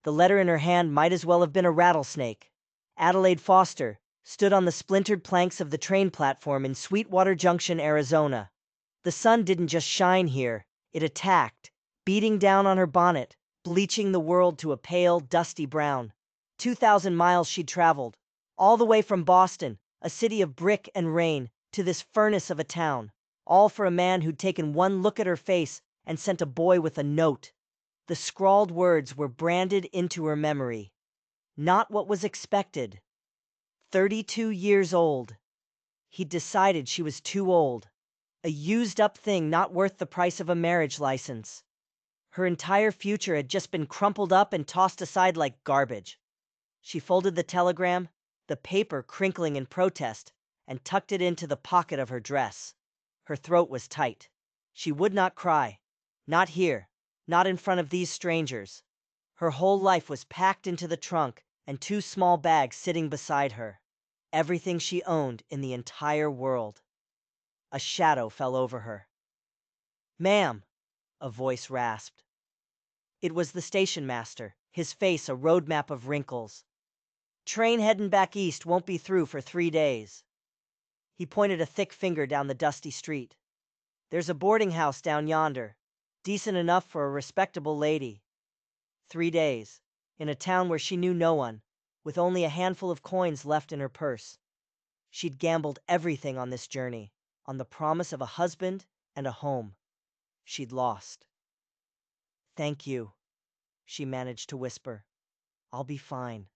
The letter in her hand might as well have been a rattlesnake. Adelaide Foster stood on the splintered planks of the train platform in Sweetwater Junction, Arizona. The sun didn't just shine here, it attacked, beating down on her bonnet, bleaching the world to a pale, dusty brown. 2,000 miles she'd traveled, all the way from Boston, a city of brick and rain, to this furnace of a town, all for a man who'd taken one look at her face and sent a boy with a note. The scrawled words were branded into her memory. Not what was expected. 32 years old. He'd decided she was too old. A used-up thing not worth the price of a marriage license. Her entire future had just been crumpled up and tossed aside like garbage. She folded the telegram, the paper crinkling in protest, and tucked it into the pocket of her dress. Her throat was tight. She would not cry. Not here. Not in front of these strangers. Her whole life was packed into the trunk and two small bags sitting beside her. Everything she owned in the entire world. A shadow fell over her. "Ma'am," a voice rasped. It was the station master, his face a roadmap of wrinkles. "Train headin' back east won't be through for 3 days." He pointed a thick finger down the dusty street. "There's a boarding house down yonder, decent enough for a respectable lady. 3 days, in a town where she knew no one, with only a handful of coins left in her purse. She'd gambled everything on this journey, on the promise of a husband and a home. She'd lost. "Thank you," she managed to whisper. "I'll be fine."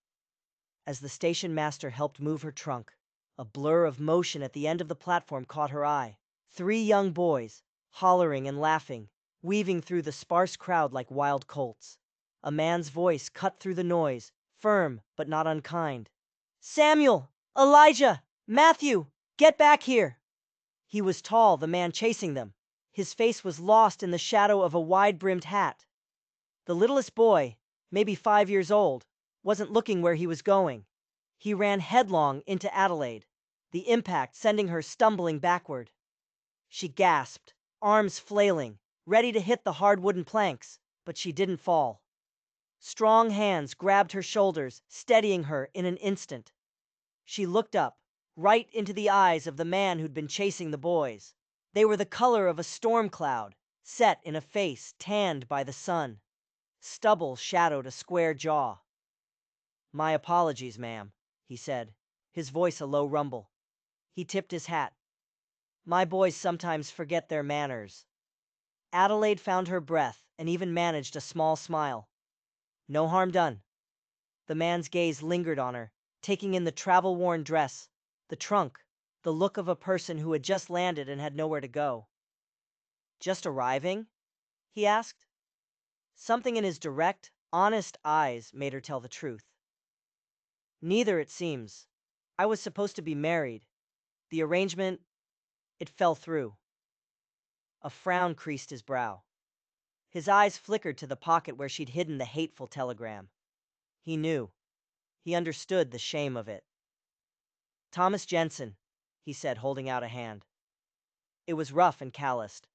As the station master helped move her trunk, a blur of motion at the end of the platform caught her eye. 3 young boys, hollering and laughing, weaving through the sparse crowd like wild colts. A man's voice cut through the noise, firm but not unkind. "Samuel! Elijah! Matthew! Get back here!" He was tall, the man chasing them. His face was lost in the shadow of a wide-brimmed hat. The littlest boy, maybe 5 years old, wasn't looking where he was going. He ran headlong into Adelaide, the impact sending her stumbling backward. She gasped, arms flailing, ready to hit the hard wooden planks, but she didn't fall. Strong hands grabbed her shoulders, steadying her in an instant. She looked up, right into the eyes of the man who'd been chasing the boys. They were the color of a storm cloud, set in a face tanned by the sun. Stubble shadowed a square jaw. "My apologies, ma'am," he said, his voice a low rumble. He tipped his hat. "My boys sometimes forget their manners." Adelaide found her breath and even managed a small smile. "No harm done." The man's gaze lingered on her, taking in the travel-worn dress, the trunk, the look of a person who had just landed and had nowhere to go. "Just arriving?" he asked. Something in his direct, honest eyes made her tell the truth. "Neither, it seems. I was supposed to be married. The arrangement, it fell through." A frown creased his brow. His eyes flickered to the pocket where she'd hidden the hateful telegram. He knew. He understood the shame of it. "Thomas Jensen," he said, holding out a hand. It was rough and calloused.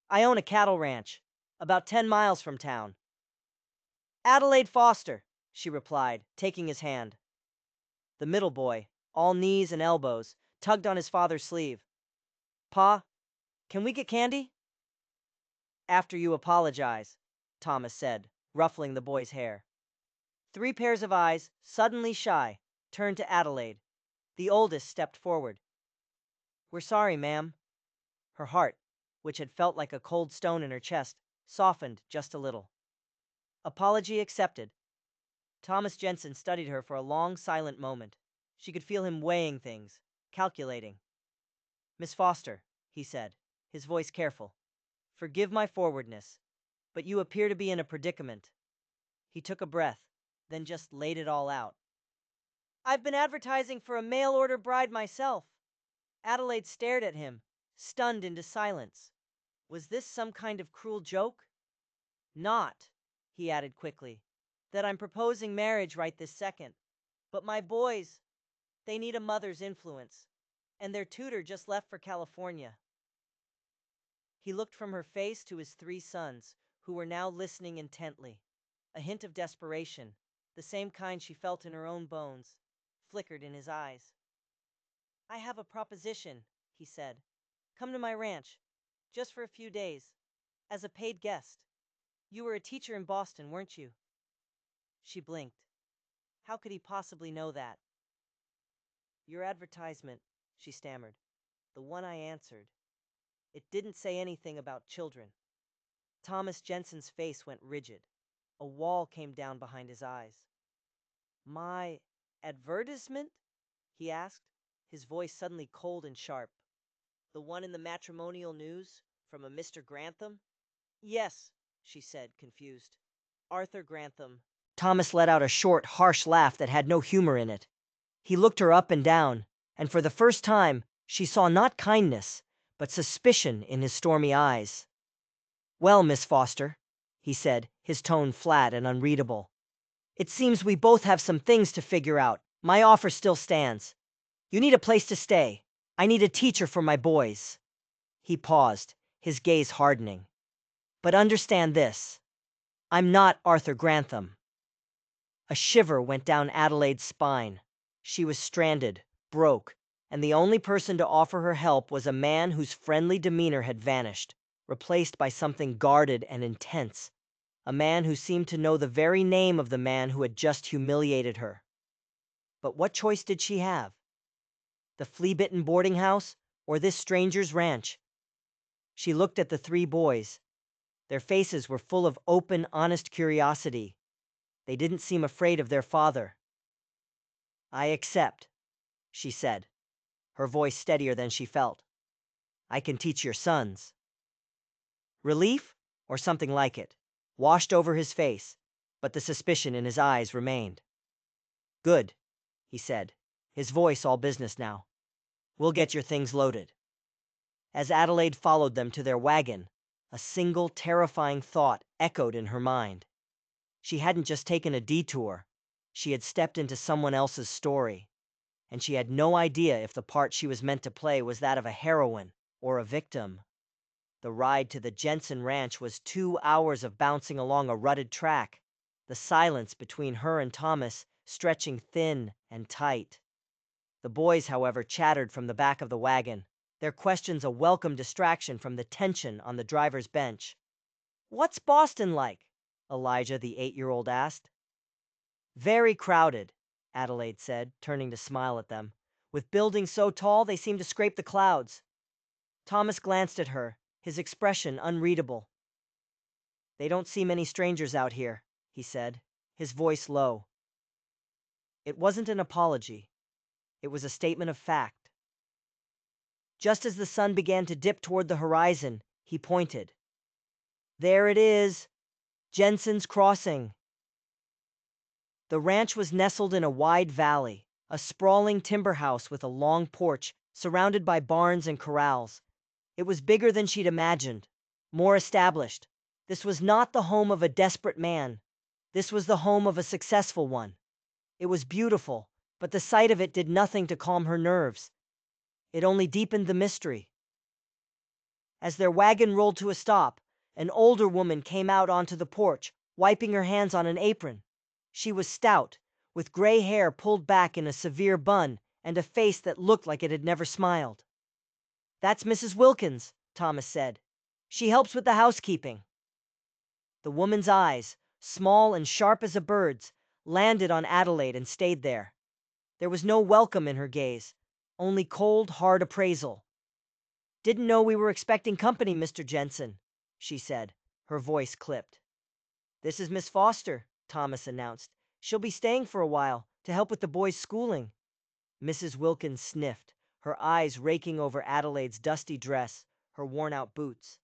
"I own a cattle ranch, about 10 miles from town." "Adelaide Foster," she replied, taking his hand. The middle boy, all knees and elbows, tugged on his father's sleeve. "Pa, can we get candy?" "After you apologize," Thomas said, ruffling the boy's hair. 3 pairs of eyes, suddenly shy, turned to Adelaide. The oldest stepped forward. "We're sorry, ma'am." Her heart, which had felt like a cold stone in her chest, softened just a little. "Apology accepted." Thomas Jensen studied her for a long, silent moment. She could feel him weighing things, calculating. "Miss Foster," he said, his voice careful, "forgive my forwardness, but you appear to be in a predicament." He took a breath, then just laid it all out. "I've been advertising for a mail-order bride myself." Adelaide stared at him, stunned into silence. Was this some kind of cruel joke? "Not," he added quickly, "that I'm proposing marriage right this second. But my boys, they need a mother's influence, and their tutor just left for California." He looked from her face to his 3 sons, who were now listening intently. A hint of desperation, the same kind she felt in her own bones, flickered in his eyes. I have a proposition, he said. Come to my ranch, just for a few days, as a paid guest. You were a teacher in Boston, weren't you? She blinked. How could he possibly know that? Your advertisement, she stammered. The one I answered. It didn't say anything about children. Thomas Jensen's face went rigid. A wall came down behind his eyes. My advertisement? He asked, his voice suddenly cold and sharp. The one in the matrimonial news, from a Mr. Grantham? Yes, she said, confused. Arthur Grantham. Thomas let out a short, harsh laugh that had no humor in it. He looked her up and down, and for the first time, she saw not kindness, but suspicion in his stormy eyes. Well, Miss Foster, he said, his tone flat and unreadable. It seems we both have some things to figure out. My offer still stands. You need a place to stay. I need a teacher for my boys. He paused, his gaze hardening. But understand this. I'm not Arthur Grantham. A shiver went down Adelaide's spine. She was stranded, broke, and the only person to offer her help was a man whose friendly demeanor had vanished, replaced by something guarded and intense. A man who seemed to know the very name of the man who had just humiliated her. But what choice did she have? The flea-bitten boarding house, or this stranger's ranch? She looked at the three boys. Their faces were full of open, honest curiosity. They didn't seem afraid of their father. I accept, she said, her voice steadier than she felt. I can teach your sons. Relief, or something like it, washed over his face, but the suspicion in his eyes remained. Good, he said, his voice all business now. We'll get your things loaded. As Adelaide followed them to their wagon, a single terrifying thought echoed in her mind. She hadn't just taken a detour. She had stepped into someone else's story. And she had no idea if the part she was meant to play was that of a heroine or a victim. The ride to the Jensen Ranch was 2 hours of bouncing along a rutted track, the silence between her and Thomas stretching thin and tight. The boys, however, chattered from the back of the wagon, their questions a welcome distraction from the tension on the driver's bench. What's Boston like? Elijah, the 8-year-old, asked. Very crowded, Adelaide said, turning to smile at them. With buildings so tall they seem to scrape the clouds. Thomas glanced at her, his expression unreadable. They don't see many strangers out here, he said, his voice low. It wasn't an apology. It was a statement of fact. Just as the sun began to dip toward the horizon, he pointed. There it is, Jensen's Crossing. The ranch was nestled in a wide valley, a sprawling timber house with a long porch, surrounded by barns and corrals. It was bigger than she'd imagined, more established. This was not the home of a desperate man. This was the home of a successful one. It was beautiful, but the sight of it did nothing to calm her nerves. It only deepened the mystery. As their wagon rolled to a stop, an older woman came out onto the porch, wiping her hands on an apron. She was stout, with gray hair pulled back in a severe bun and a face that looked like it had never smiled. That's Mrs. Wilkins, Thomas said. She helps with the housekeeping. The woman's eyes, small and sharp as a bird's, landed on Adelaide and stayed there. There was no welcome in her gaze, only cold, hard appraisal. Didn't know we were expecting company, Mr. Jensen, she said, her voice clipped. This is Miss Foster, Thomas announced. She'll be staying for a while to help with the boys' schooling. Mrs. Wilkins sniffed, her eyes raking over Adelaide's dusty dress, her worn-out boots.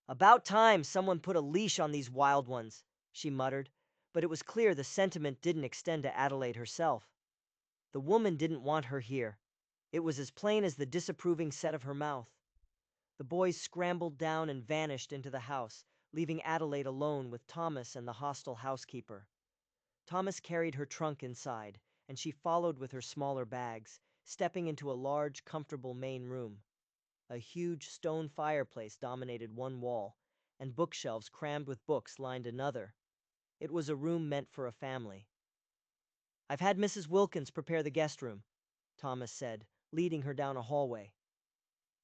About time someone put a leash on these wild ones, she muttered, but it was clear the sentiment didn't extend to Adelaide herself. The woman didn't want her here. It was as plain as the disapproving set of her mouth. The boys scrambled down and vanished into the house, leaving Adelaide alone with Thomas and the hostile housekeeper. Thomas carried her trunk inside, and she followed with her smaller bags, stepping into a large, comfortable main room. A huge stone fireplace dominated one wall, and bookshelves crammed with books lined another. It was a room meant for a family. "I've had Mrs. Wilkins prepare the guest room," Thomas said, leading her down a hallway.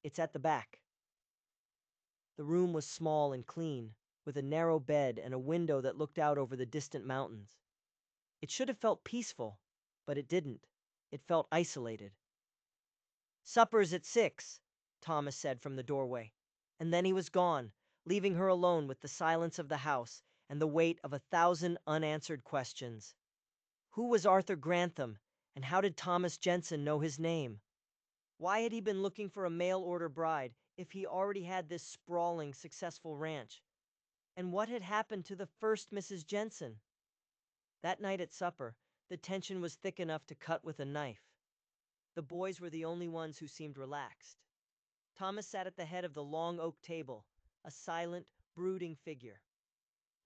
"It's at the back." The room was small and clean, with a narrow bed and a window that looked out over the distant mountains. It should have felt peaceful, but it didn't. It felt isolated. "Supper's at 6," Thomas said from the doorway. And then he was gone, leaving her alone with the silence of the house and the weight of 1,000 unanswered questions. Who was Arthur Grantham, and how did Thomas Jensen know his name? Why had he been looking for a mail-order bride if he already had this sprawling, successful ranch? And what had happened to the first Mrs. Jensen? That night at supper, the tension was thick enough to cut with a knife. The boys were the only ones who seemed relaxed. Thomas sat at the head of the long oak table, a silent, brooding figure.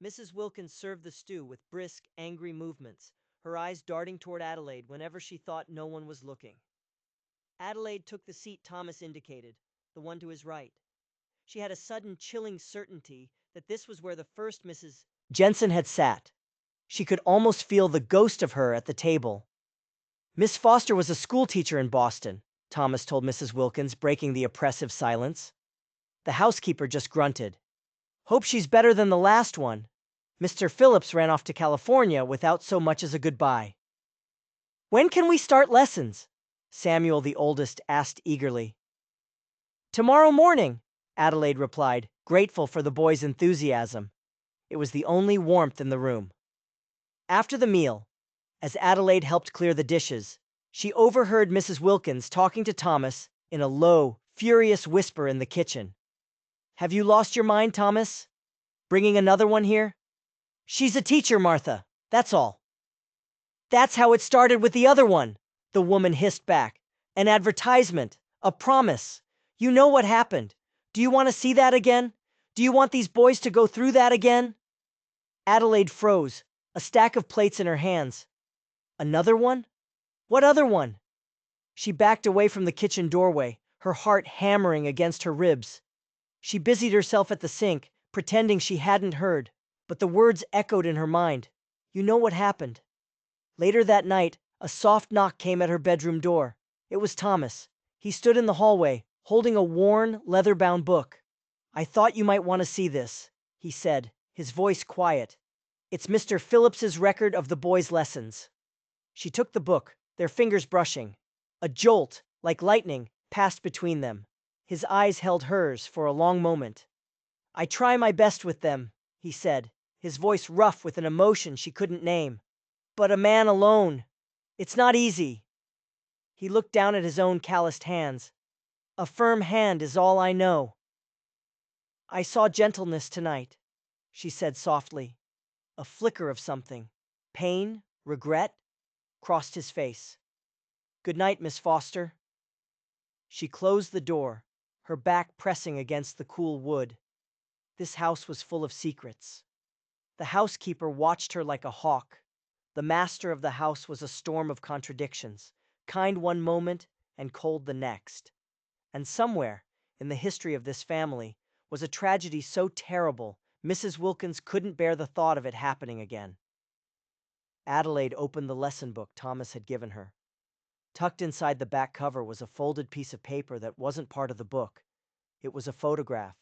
Mrs. Wilkins served the stew with brisk, angry movements, her eyes darting toward Adelaide whenever she thought no one was looking. Adelaide took the seat Thomas indicated, the one to his right. She had a sudden chilling certainty that this was where the first Mrs. Jensen had sat. She could almost feel the ghost of her at the table. "Miss Foster was a schoolteacher in Boston," Thomas told Mrs. Wilkins, breaking the oppressive silence. The housekeeper just grunted. "Hope she's better than the last one. Mr. Phillips ran off to California without so much as a goodbye." "When can we start lessons?" Samuel, the oldest, asked eagerly. "Tomorrow morning," Adelaide replied, grateful for the boys' enthusiasm. It was the only warmth in the room. After the meal, as Adelaide helped clear the dishes, she overheard Mrs. Wilkins talking to Thomas in a low, furious whisper in the kitchen. "Have you lost your mind, Thomas? Bringing another one here? She's a teacher, Martha, that's all." "That's how it started with the other one," the woman hissed back. "An advertisement, a promise. You know what happened. Do you want to see that again? Do you want these boys to go through that again?" Adelaide froze, a stack of plates in her hands. "Another one? What other one?" She backed away from the kitchen doorway, her heart hammering against her ribs. She busied herself at the sink, pretending she hadn't heard, but the words echoed in her mind. "You know what happened." Later that night, a soft knock came at her bedroom door. It was Thomas. He stood in the hallway, holding a worn, leather-bound book. "I thought you might want to see this," he said, his voice quiet. "It's Mr. Phillips's record of the boys' lessons." She took the book, their fingers brushing. A jolt, like lightning, passed between them. His eyes held hers for a long moment. "I try my best with them," he said, his voice rough with an emotion she couldn't name. "But a man alone, it's not easy." He looked down at his own calloused hands. "A firm hand is all I know." "I saw gentleness tonight," she said softly. A flicker of something, pain, regret, crossed his face. "Good night, Miss Foster." She closed the door, her back pressing against the cool wood. This house was full of secrets. The housekeeper watched her like a hawk. The master of the house was a storm of contradictions, kind one moment and cold the next. And somewhere, in the history of this family, was a tragedy so terrible Mrs. Wilkins couldn't bear the thought of it happening again. Adelaide opened the lesson book Thomas had given her. Tucked inside the back cover was a folded piece of paper that wasn't part of the book. It was a photograph,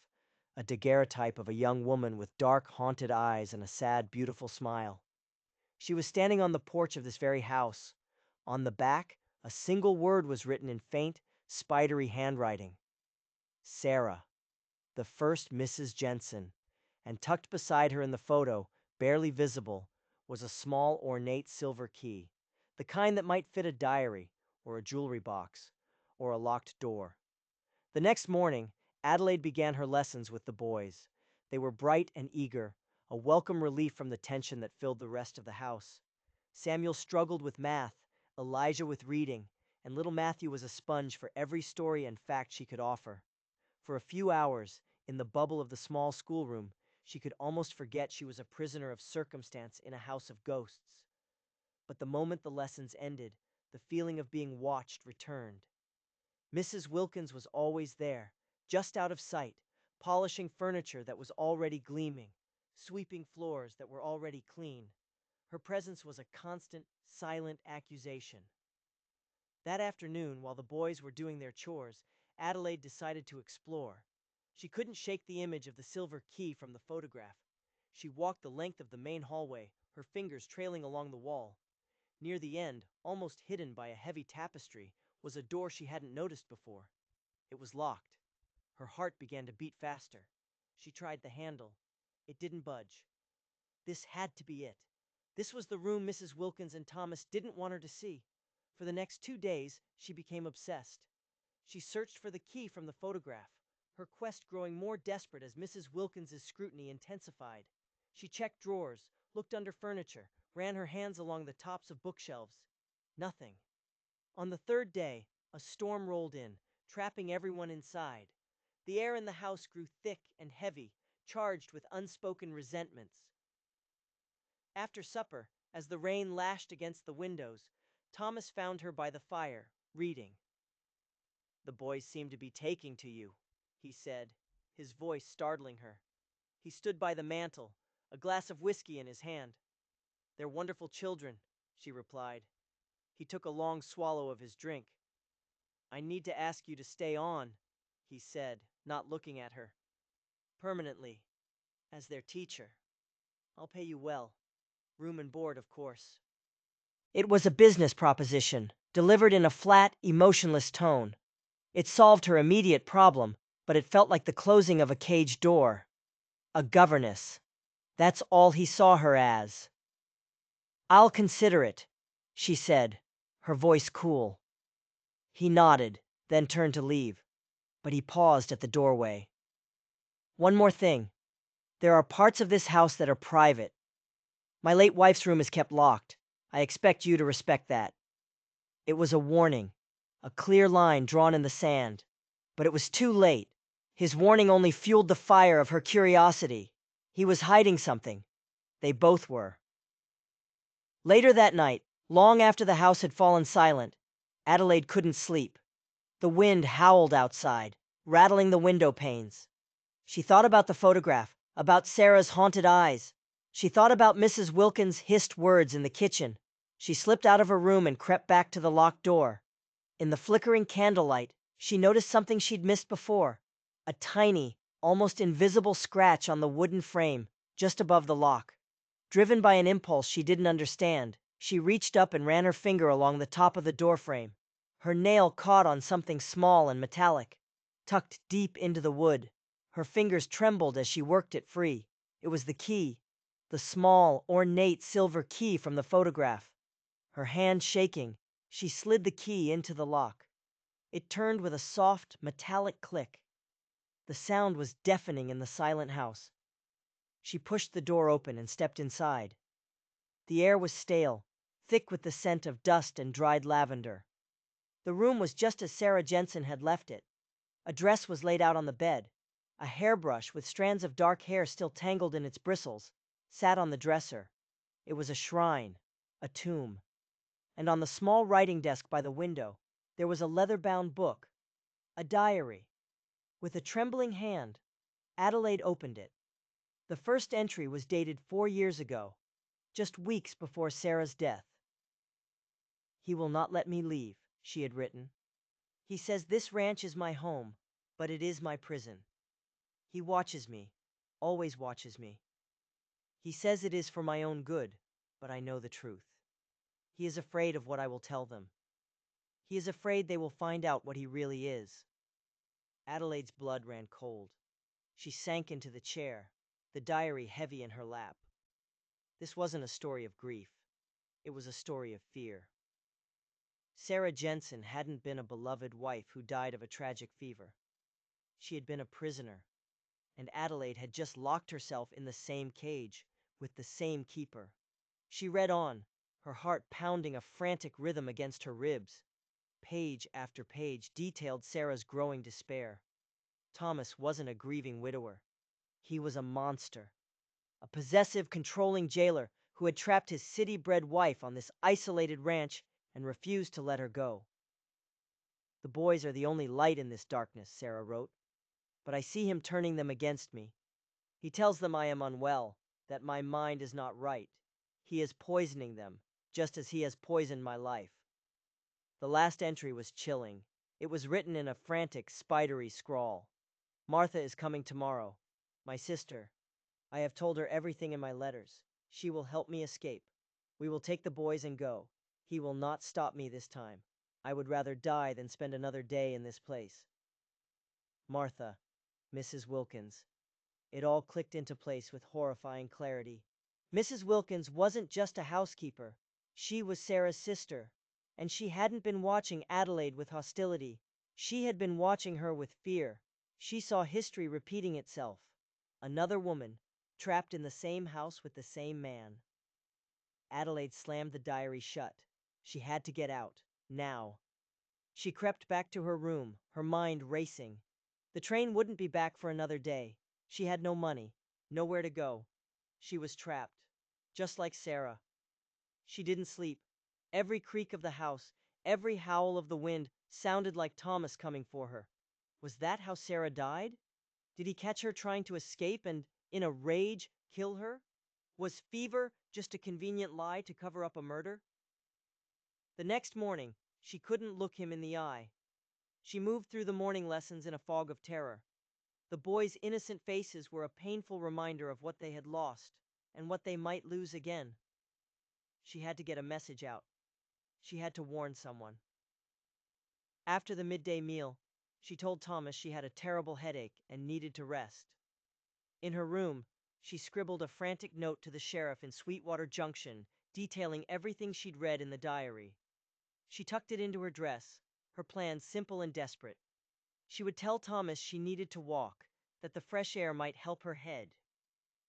a daguerreotype of a young woman with dark, haunted eyes and a sad, beautiful smile. She was standing on the porch of this very house. On the back, a single word was written in faint, spidery handwriting. Sarah, the first Mrs. Jensen, and tucked beside her in the photo, barely visible, was a small, ornate silver key, the kind that might fit a diary, or a jewelry box, or a locked door. The next morning, Adelaide began her lessons with the boys. They were bright and eager, a welcome relief from the tension that filled the rest of the house. Samuel struggled with math, Elijah with reading, and little Matthew was a sponge for every story and fact she could offer. For a few hours, in the bubble of the small schoolroom, she could almost forget she was a prisoner of circumstance in a house of ghosts. But the moment the lessons ended, the feeling of being watched returned. Mrs. Wilkins was always there, just out of sight, polishing furniture that was already gleaming, sweeping floors that were already clean. Her presence was a constant, silent accusation. That afternoon, while the boys were doing their chores, Adelaide decided to explore. She couldn't shake the image of the silver key from the photograph. She walked the length of the main hallway, her fingers trailing along the wall. Near the end, almost hidden by a heavy tapestry, was a door she hadn't noticed before. It was locked. Her heart began to beat faster. She tried the handle. It didn't budge. This had to be it. This was the room Mrs. Wilkins and Thomas didn't want her to see. For the next 2 days, she became obsessed. She searched for the key from the photograph, her quest growing more desperate as Mrs. Wilkins's scrutiny intensified. She checked drawers, looked under furniture, ran her hands along the tops of bookshelves. Nothing. On the third day, a storm rolled in, trapping everyone inside. The air in the house grew thick and heavy, charged with unspoken resentments. After supper, as the rain lashed against the windows, Thomas found her by the fire, reading. "The boys seem to be taking to you," he said, his voice startling her. He stood by the mantel, a glass of whiskey in his hand. "They're wonderful children," she replied. He took a long swallow of his drink. "I need to ask you to stay on," he said, not looking at her. "Permanently, as their teacher. I'll pay you well. Room and board, of course." It was a business proposition, delivered in a flat, emotionless tone. It solved her immediate problem, but it felt like the closing of a caged door. A governess. That's all he saw her as. "I'll consider it," she said, her voice cool. He nodded, then turned to leave, but he paused at the doorway. "One more thing. There are parts of this house that are private. My late wife's room is kept locked. I expect you to respect that." It was a warning, a clear line drawn in the sand. But it was too late. His warning only fueled the fire of her curiosity. He was hiding something. They both were. Later that night, long after the house had fallen silent, Adelaide couldn't sleep. The wind howled outside, rattling the window panes. She thought about the photograph, about Sarah's haunted eyes. She thought about Mrs. Wilkins' hissed words in the kitchen. She slipped out of her room and crept back to the locked door. In the flickering candlelight, she noticed something she'd missed before. A tiny, almost invisible scratch on the wooden frame, just above the lock. Driven by an impulse she didn't understand, she reached up and ran her finger along the top of the doorframe. Her nail caught on something small and metallic, tucked deep into the wood. Her fingers trembled as she worked it free. It was the key, the small, ornate silver key from the photograph. Her hand shaking, she slid the key into the lock. It turned with a soft, metallic click. The sound was deafening in the silent house. She pushed the door open and stepped inside. The air was stale, thick with the scent of dust and dried lavender. The room was just as Sarah Jensen had left it. A dress was laid out on the bed. A hairbrush with strands of dark hair still tangled in its bristles sat on the dresser. It was a shrine, a tomb. And on the small writing desk by the window, there was a leather-bound book, a diary. With a trembling hand, Adelaide opened it. The first entry was dated 4 years ago, just weeks before Sarah's death. "He will not let me leave," she had written. "He says this ranch is my home, but it is my prison. He watches me, always watches me. He says it is for my own good, but I know the truth. He is afraid of what I will tell them. He is afraid they will find out what he really is." Adelaide's blood ran cold. She sank into the chair, the diary heavy in her lap. This wasn't a story of grief. It was a story of fear. Sarah Jensen hadn't been a beloved wife who died of a tragic fever. She had been a prisoner, and Adelaide had just locked herself in the same cage, with the same keeper. She read on, her heart pounding a frantic rhythm against her ribs. Page after page detailed Sarah's growing despair. Thomas wasn't a grieving widower. He was a monster. A possessive, controlling jailer who had trapped his city-bred wife on this isolated ranch and refused to let her go. "The boys are the only light in this darkness," Sarah wrote. "But I see him turning them against me. He tells them I am unwell, that my mind is not right. He is poisoning them, just as he has poisoned my life. The last entry was chilling. It was written in a frantic, spidery scrawl. Martha is coming tomorrow. My sister. I have told her everything in my letters. She will help me escape. We will take the boys and go. He will not stop me this time. I would rather die than spend another day in this place. Martha, Mrs. Wilkins. It all clicked into place with horrifying clarity. Mrs. Wilkins wasn't just a housekeeper. She was Sarah's sister, and she hadn't been watching Adelaide with hostility. She had been watching her with fear. She saw history repeating itself. Another woman, trapped in the same house with the same man. Adelaide slammed the diary shut. She had to get out, now. She crept back to her room, her mind racing. The train wouldn't be back for another day. She had no money, nowhere to go. She was trapped, just like Sarah. She didn't sleep. Every creak of the house, every howl of the wind sounded like Thomas coming for her. Was that how Sarah died? Did he catch her trying to escape and, in a rage, kill her? Was fever just a convenient lie to cover up a murder? The next morning, she couldn't look him in the eye. She moved through the morning lessons in a fog of terror. The boys' innocent faces were a painful reminder of what they had lost and what they might lose again. She had to get a message out. She had to warn someone. After the midday meal, she told Thomas she had a terrible headache and needed to rest. In her room, she scribbled a frantic note to the sheriff in Sweetwater Junction, detailing everything she'd read in the diary. She tucked it into her dress, her plan simple and desperate. She would tell Thomas she needed to walk, that the fresh air might help her head.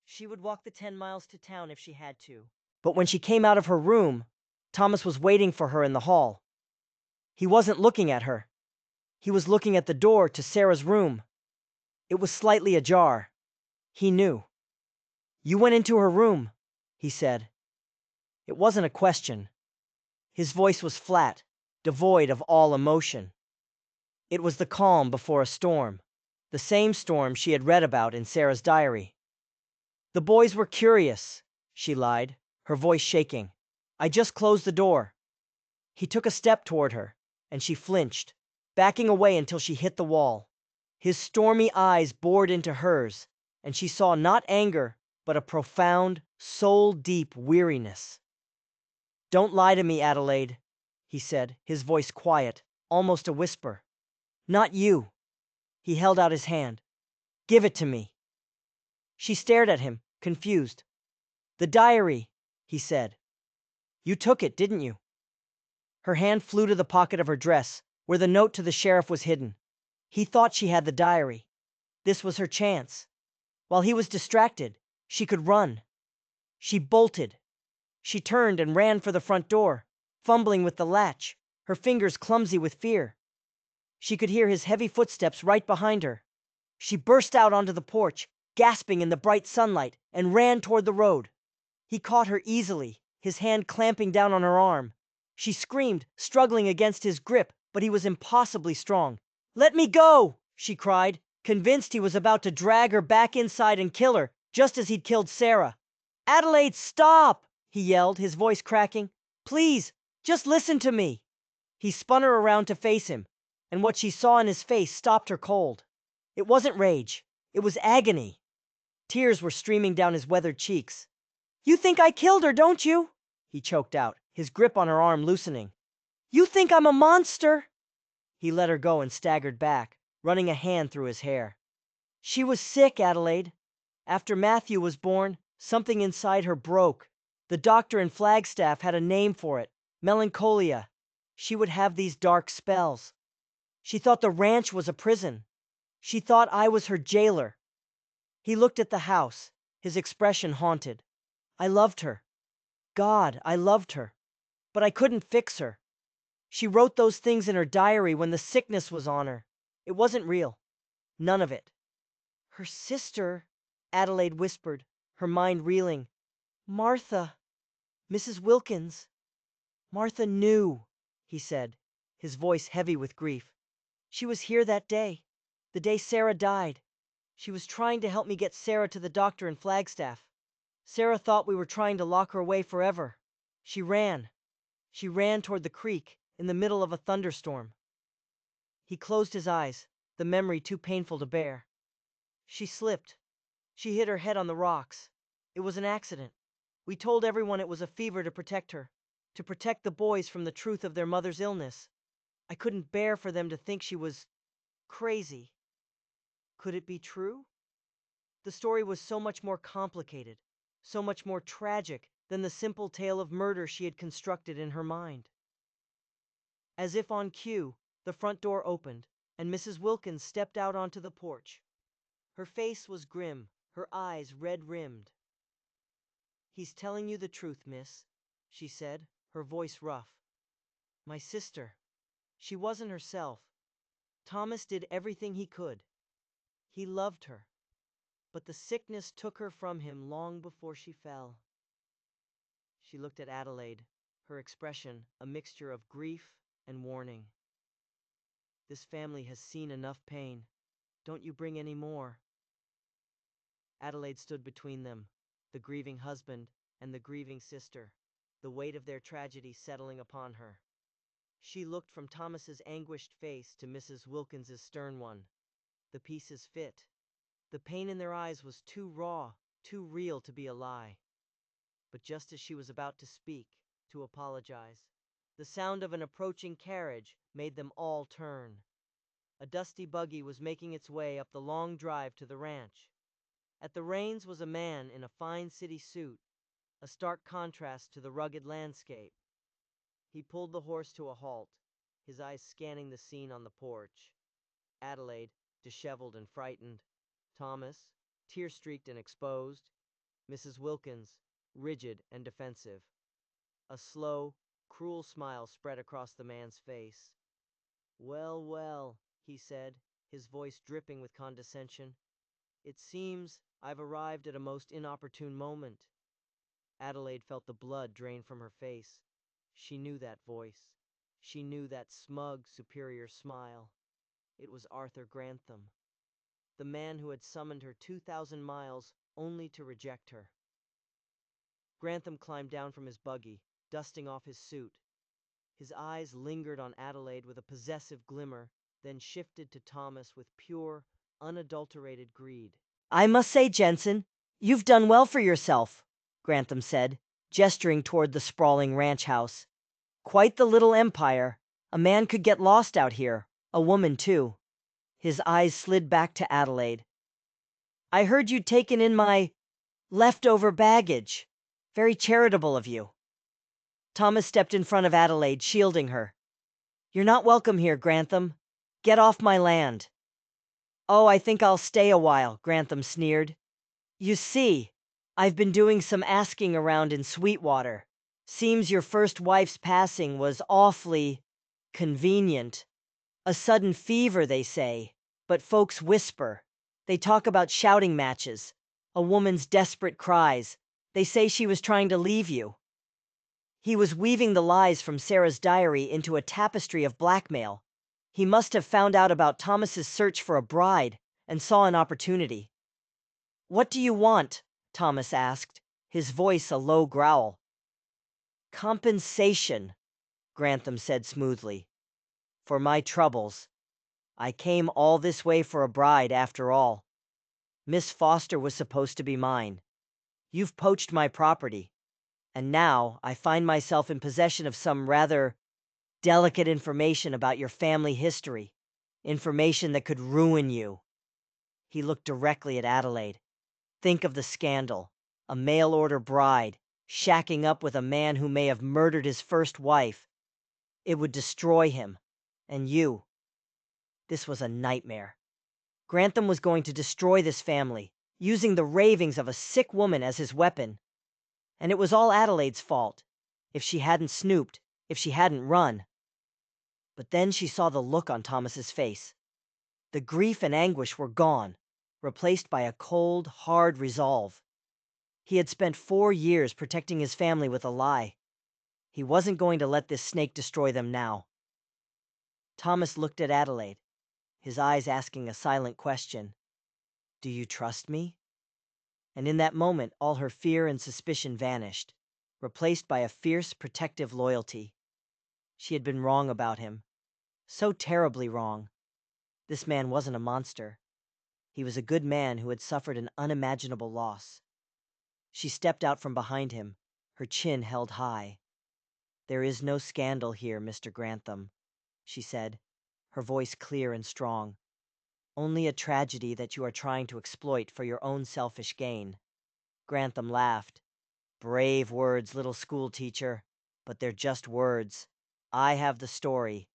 She would walk the 10 miles to town if she had to. But when she came out of her room, Thomas was waiting for her in the hall. He wasn't looking at her. He was looking at the door to Sarah's room. It was slightly ajar. He knew. "You went into her room," he said. It wasn't a question. His voice was flat, devoid of all emotion. It was the calm before a storm, the same storm she had read about in Sarah's diary. "The boys were curious," she lied, her voice shaking. "I just closed the door." He took a step toward her, and she flinched, backing away until she hit the wall. His stormy eyes bored into hers, and she saw not anger, but a profound, soul-deep weariness. "Don't lie to me, Adelaide," he said, his voice quiet, almost a whisper. "Not you." He held out his hand. "Give it to me." She stared at him, confused. "The diary," he said. "You took it, didn't you?" Her hand flew to the pocket of her dress, where the note to the sheriff was hidden. He thought she had the diary. This was her chance. While he was distracted, she could run. She bolted. She turned and ran for the front door, fumbling with the latch, her fingers clumsy with fear. She could hear his heavy footsteps right behind her. She burst out onto the porch, gasping in the bright sunlight, and ran toward the road. He caught her easily, his hand clamping down on her arm. She screamed, struggling against his grip, but he was impossibly strong. "Let me go!" she cried, convinced he was about to drag her back inside and kill her, just as he'd killed Sarah. "Adelaide, stop!" he yelled, his voice cracking. "Please, just listen to me." He spun her around to face him, and what she saw in his face stopped her cold. It wasn't rage. It was agony. Tears were streaming down his weathered cheeks. "You think I killed her, don't you?" he choked out, his grip on her arm loosening. "You think I'm a monster?" He let her go and staggered back, running a hand through his hair. "She was sick, Adelaide. After Matthew was born, something inside her broke. The doctor in Flagstaff had a name for it, melancholia. She would have these dark spells. She thought the ranch was a prison. She thought I was her jailer." He looked at the house, his expression haunted. "I loved her. God, I loved her. But I couldn't fix her. She wrote those things in her diary when the sickness was on her. It wasn't real. None of it." "Her sister," Adelaide whispered, her mind reeling. "Martha. Mrs. Wilkins." "Martha knew," he said, his voice heavy with grief. "She was here that day, the day Sarah died. She was trying to help me get Sarah to the doctor in Flagstaff. Sarah thought we were trying to lock her away forever. She ran. She ran toward the creek, in the middle of a thunderstorm. He closed his eyes, the memory too painful to bear. She slipped. She hit her head on the rocks. It was an accident. We told everyone it was a fever to protect her, to protect the boys from the truth of their mother's illness. I couldn't bear for them to think she was crazy. Could it be true? The story was so much more complicated, so much more tragic than the simple tale of murder she had constructed in her mind. As if on cue, the front door opened, and Mrs. Wilkins stepped out onto the porch. Her face was grim, her eyes red-rimmed. "He's telling you the truth, miss," she said, her voice rough. "My sister. She wasn't herself. Thomas did everything he could. He loved her. But the sickness took her from him long before she fell." She looked at Adelaide, her expression a mixture of grief and warning. "This family has seen enough pain. Don't you bring any more." Adelaide stood between them, the grieving husband and the grieving sister, the weight of their tragedy settling upon her. She looked from Thomas's anguished face to Mrs. Wilkins's stern one. The pieces fit. The pain in their eyes was too raw, too real to be a lie. But just as she was about to speak, to apologize, the sound of an approaching carriage made them all turn. A dusty buggy was making its way up the long drive to the ranch. At the reins was a man in a fine city suit, a stark contrast to the rugged landscape. He pulled the horse to a halt, his eyes scanning the scene on the porch. Adelaide, disheveled and frightened. Thomas, tear-streaked and exposed. Mrs. Wilkins, rigid and defensive. A slow, cruel smile spread across the man's face. "Well, well," he said, his voice dripping with condescension. "It seems I've arrived at a most inopportune moment." Adelaide felt the blood drain from her face. She knew that voice. She knew that smug, superior smile. It was Arthur Grantham, the man who had summoned her 2,000 miles only to reject her. Grantham climbed down from his buggy, dusting off his suit. His eyes lingered on Adelaide with a possessive glimmer, then shifted to Thomas with pure, unadulterated greed. "I must say, Jensen, you've done well for yourself," Grantham said, gesturing toward the sprawling ranch house. "Quite the little empire. A man could get lost out here, a woman too." His eyes slid back to Adelaide. "I heard you'd taken in my leftover baggage. Very charitable of you." Thomas stepped in front of Adelaide, shielding her. "You're not welcome here, Grantham. Get off my land." "Oh, I think I'll stay a while," Grantham sneered. "You see, I've been doing some asking around in Sweetwater. Seems your first wife's passing was awfully convenient. A sudden fever, they say, but folks whisper. They talk about shouting matches, a woman's desperate cries. They say she was trying to leave you." He was weaving the lies from Sarah's diary into a tapestry of blackmail. He must have found out about Thomas's search for a bride and saw an opportunity. "What do you want?" Thomas asked, his voice a low growl. "Compensation," Grantham said smoothly. "For my troubles. I came all this way for a bride, after all. Miss Foster was supposed to be mine. You've poached my property, and now I find myself in possession of some rather delicate information about your family history, information that could ruin you." He looked directly at Adelaide. "Think of the scandal. A mail-order bride, shacking up with a man who may have murdered his first wife. It would destroy him. And you. This was a nightmare. Grantham was going to destroy this family, using the ravings of a sick woman as his weapon. And it was all Adelaide's fault. If she hadn't snooped, if she hadn't run." But then she saw the look on Thomas's face. The grief and anguish were gone, replaced by a cold, hard resolve. He had spent 4 years protecting his family with a lie. He wasn't going to let this snake destroy them now. Thomas looked at Adelaide, his eyes asking a silent question. "Do you trust me?" And in that moment, all her fear and suspicion vanished, replaced by a fierce, protective loyalty. She had been wrong about him. So terribly wrong. This man wasn't a monster. He was a good man who had suffered an unimaginable loss. She stepped out from behind him, her chin held high. "There is no scandal here, Mr. Grantham," she said, her voice clear and strong. "Only a tragedy that you are trying to exploit for your own selfish gain." Grantham laughed. "Brave words, little schoolteacher, but they're just words. I have the story,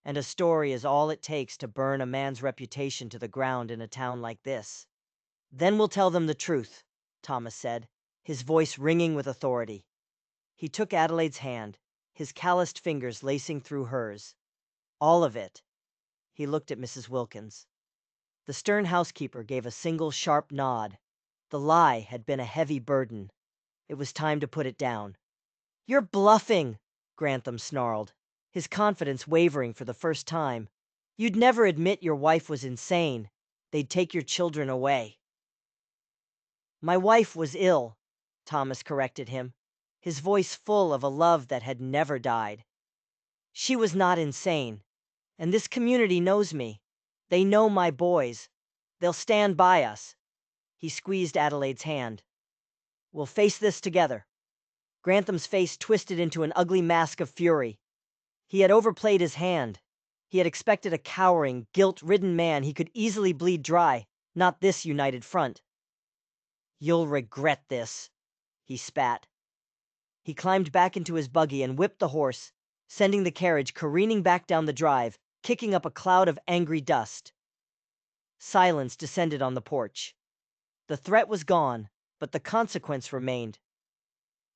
and a story is all it takes to burn a man's reputation to the ground in a town like this." "Then we'll tell them the truth," Thomas said, his voice ringing with authority. He took Adelaide's hand, his calloused fingers lacing through hers. "All of it." He looked at Mrs. Wilkins. The stern housekeeper gave a single sharp nod. The lie had been a heavy burden. It was time to put it down. "You're bluffing," Grantham snarled, his confidence wavering for the first time. "You'd never admit your wife was insane. They'd take your children away." "My wife was ill," Thomas corrected him, his voice full of a love that had never died. "She was not insane. And this community knows me. They know my boys. They'll stand by us." He squeezed Adelaide's hand. "We'll face this together." Grantham's face twisted into an ugly mask of fury. He had overplayed his hand. He had expected a cowering, guilt-ridden man he could easily bleed dry, not this united front. "You'll regret this," he spat. He climbed back into his buggy and whipped the horse, sending the carriage careening back down the drive, kicking up a cloud of angry dust. Silence descended on the porch. The threat was gone, but the consequence remained.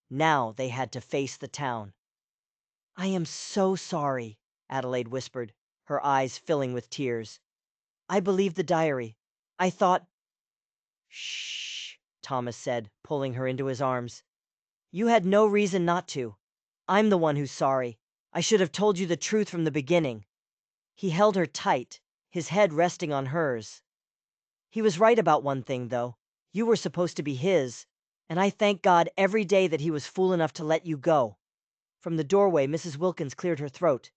Now they had to face the town. "I am so sorry," Adelaide whispered, her eyes filling with tears. "I believed the diary. I thought—" "Shh," Thomas said, pulling her into his arms. "You had no reason not to. I'm the one who's sorry. I should have told you the truth from the beginning." He held her tight, his head resting on hers. "He was right about one thing, though. You were supposed to be his, and I thank God every day that he was fool enough to let you go." From the doorway, Mrs. Wilkins cleared her throat.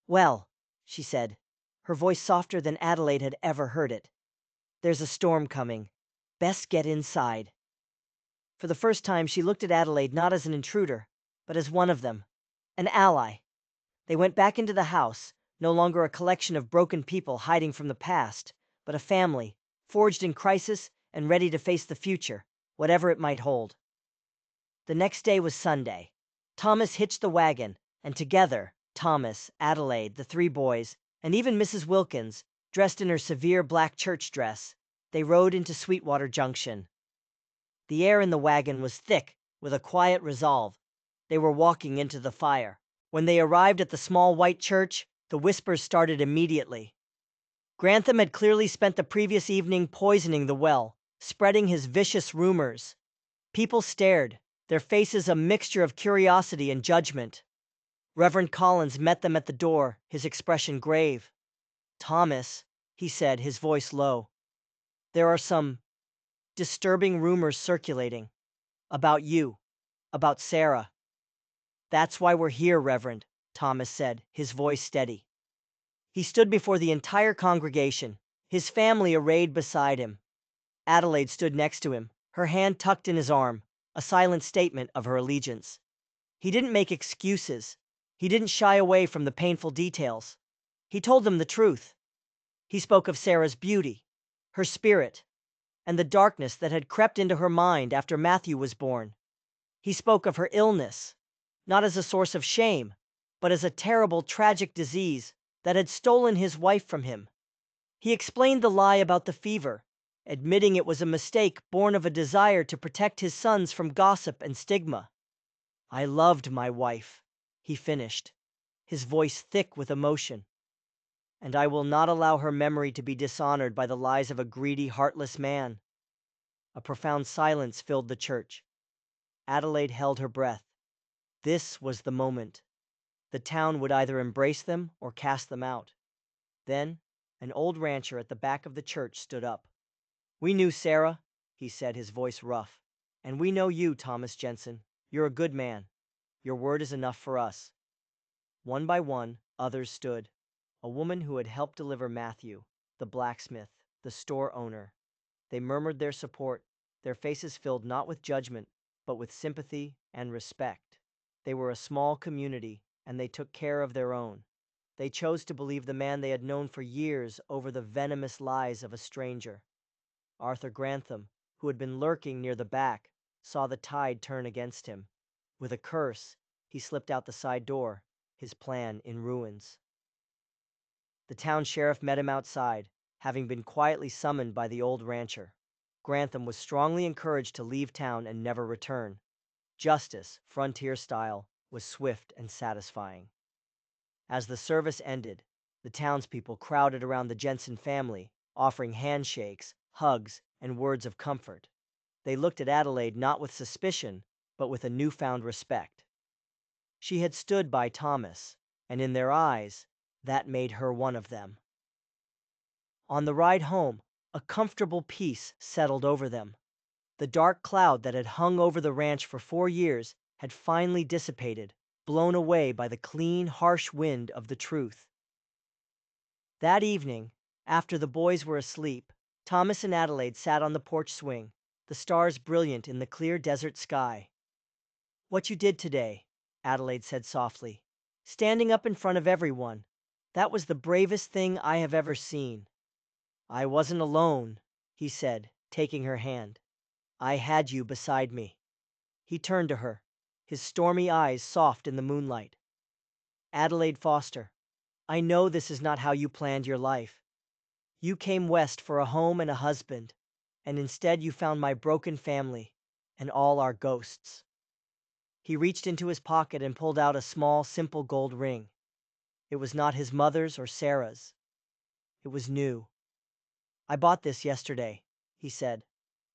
"Well," she said, her voice softer than Adelaide had ever heard it. "There's a storm coming. Best get inside." For the first time, she looked at Adelaide not as an intruder, but as one of them, an ally. They went back into the house, no longer a collection of broken people hiding from the past, but a family, forged in crisis and ready to face the future, whatever it might hold. The next day was Sunday. Thomas hitched the wagon, and together, Thomas, Adelaide, the three boys, and even Mrs. Wilkins, dressed in her severe black church dress, they rode into Sweetwater Junction. The air in the wagon was thick with a quiet resolve. They were walking into the fire. When they arrived at the small white church, the whispers started immediately. Grantham had clearly spent the previous evening poisoning the well, spreading his vicious rumors. People stared, their faces a mixture of curiosity and judgment. Reverend Collins met them at the door, his expression grave. "Thomas," he said, his voice low, "there are some disturbing rumors circulating. About you. About Sarah." "That's why we're here, Reverend," Thomas said, his voice steady. He stood before the entire congregation, his family arrayed beside him. Adelaide stood next to him, her hand tucked in his arm, a silent statement of her allegiance. He didn't make excuses. He didn't shy away from the painful details. He told them the truth. He spoke of Sarah's beauty, her spirit, and the darkness that had crept into her mind after Matthew was born. He spoke of her illness, not as a source of shame, but as a terrible, tragic disease that had stolen his wife from him. He explained the lie about the fever, admitting it was a mistake born of a desire to protect his sons from gossip and stigma. "I loved my wife," he finished, his voice thick with emotion, "and I will not allow her memory to be dishonored by the lies of a greedy, heartless man." A profound silence filled the church. Adelaide held her breath. This was the moment. The town would either embrace them or cast them out. Then, an old rancher at the back of the church stood up. "We knew Sarah," he said, his voice rough. "And we know you, Thomas Jensen. You're a good man. Your word is enough for us." One by one, others stood. A woman who had helped deliver Matthew, the blacksmith, the store owner. They murmured their support, their faces filled not with judgment, but with sympathy and respect. They were a small community, and they took care of their own. They chose to believe the man they had known for years over the venomous lies of a stranger. Arthur Grantham, who had been lurking near the back, saw the tide turn against him. With a curse, he slipped out the side door, his plan in ruins. The town sheriff met him outside, having been quietly summoned by the old rancher. Grantham was strongly encouraged to leave town and never return. Justice, frontier style, was swift and satisfying. As the service ended, the townspeople crowded around the Jensen family, offering handshakes, hugs, and words of comfort. They looked at Adelaide not with suspicion, but with a newfound respect. She had stood by Thomas, and in their eyes, that made her one of them. On the ride home, a comfortable peace settled over them. The dark cloud that had hung over the ranch for 4 years had finally dissipated, blown away by the clean, harsh wind of the truth. That evening, after the boys were asleep, Thomas and Adelaide sat on the porch swing, the stars brilliant in the clear desert sky. "What you did today," Adelaide said softly, "standing up in front of everyone, that was the bravest thing I have ever seen." "I wasn't alone," he said, taking her hand. "I had you beside me." He turned to her, his stormy eyes soft in the moonlight. "Adelaide Foster, I know this is not how you planned your life. You came west for a home and a husband, and instead you found my broken family and all our ghosts." He reached into his pocket and pulled out a small, simple gold ring. It was not his mother's or Sarah's. It was new. "I bought this yesterday," he said,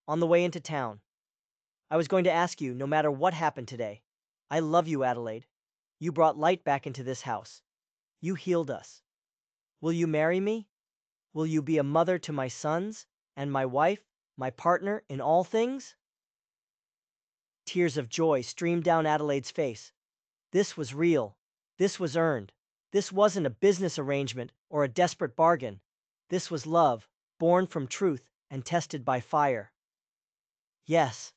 "on the way into town. I was going to ask you, no matter what happened today. I love you, Adelaide. You brought light back into this house. You healed us. Will you marry me? Will you be a mother to my sons, and my wife, my partner in all things?" Tears of joy streamed down Adelaide's face. This was real. This was earned. This wasn't a business arrangement or a desperate bargain. This was love, born from truth and tested by fire. "Yes,"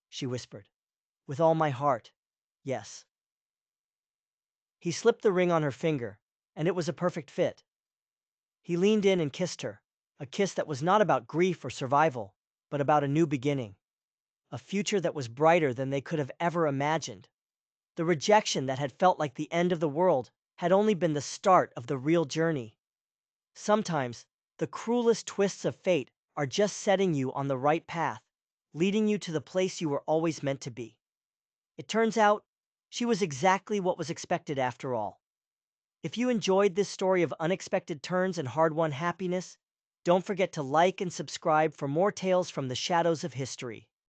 she whispered. "With all my heart, yes." He slipped the ring on her finger, and it was a perfect fit. He leaned in and kissed her, a kiss that was not about grief or survival, but about a new beginning, a future that was brighter than they could have ever imagined. The rejection that had felt like the end of the world had only been the start of the real journey. Sometimes, the cruelest twists of fate are just setting you on the right path, leading you to the place you were always meant to be. It turns out, she was exactly what was expected after all. If you enjoyed this story of unexpected turns and hard-won happiness, don't forget to like and subscribe for more tales from the shadows of history.